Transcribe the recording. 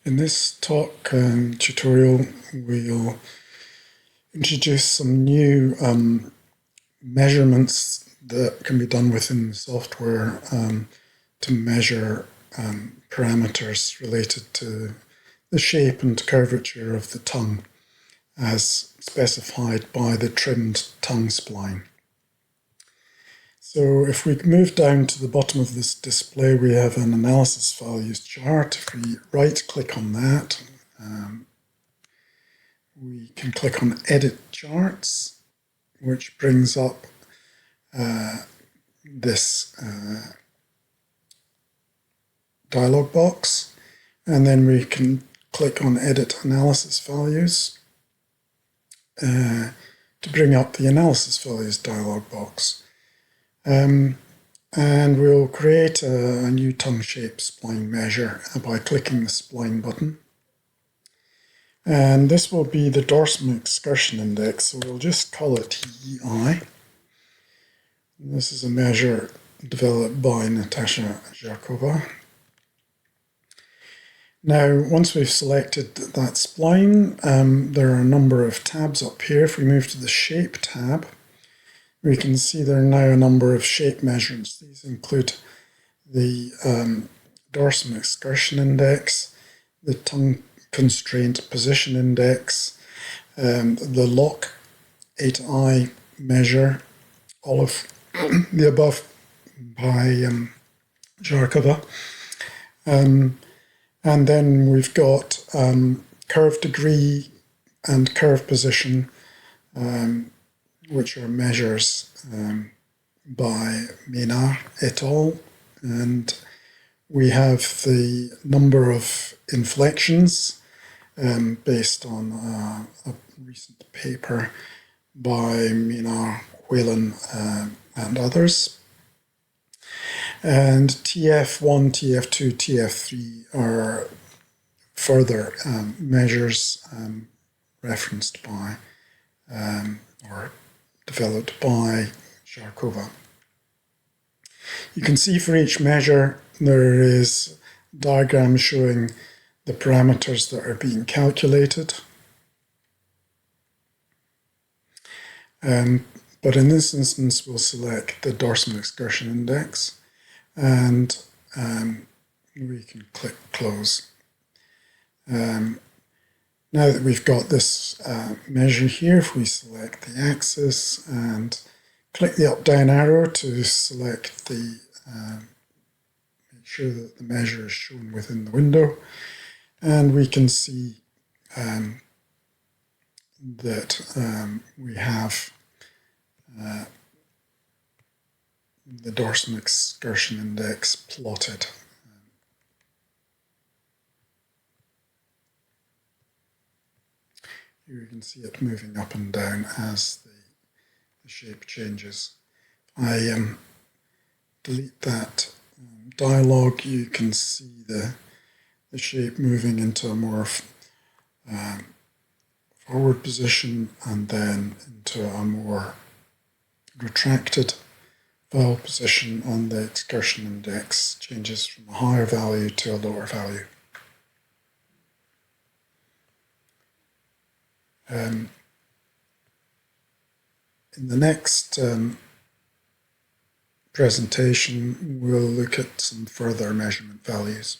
In this talk and tutorial, we'll introduce some new measurements that can be done within the software to measure parameters related to the shape and curvature of the tongue as specified by the trimmed tongue spline. So if we move down to the bottom of this display, we have an analysis values chart. If we right-click on that, we can click on Edit Charts, which brings up this dialog box, and then we can click on Edit Analysis Values to bring up the Analysis Values dialog box. And we'll create a new tongue shape spline measure by clicking the spline button. And this will be the dorsum excursion index, so we'll just call it EI. This is a measure developed by Natasha Zharkova. Now, once we've selected that spline, there are a number of tabs up here. If we move to the Shape tab, we can see there are now a number of shape measurements. These include the dorsum excursion index, the tongue constraint position index, the lock A-to-I measure, all of the above by Zharkova. And then we've got curve degree and curve position, which are measures by Ménard et al. And we have the number of inflections based on a recent paper by Ménard, Whalen, and others. And TF1, TF2, TF3 are further measures referenced by or developed by Zharkova. You can see for each measure there is a diagram showing the parameters that are being calculated. But in this instance, we'll select the dorsum excursion index, and we can click close. Now that we've got this measure here, if we select the axis and click the up-down arrow to select the, make sure that the measure is shown within the window, and we can see that we have the dorsum excursion index plotted. Here you can see it moving up and down as the shape changes. I delete that dialog. You can see the shape moving into a more forward position and then into a more retracted vowel position, and the excursion index changes from a higher value to a lower value. In the next presentation, we'll look at some further measurement values.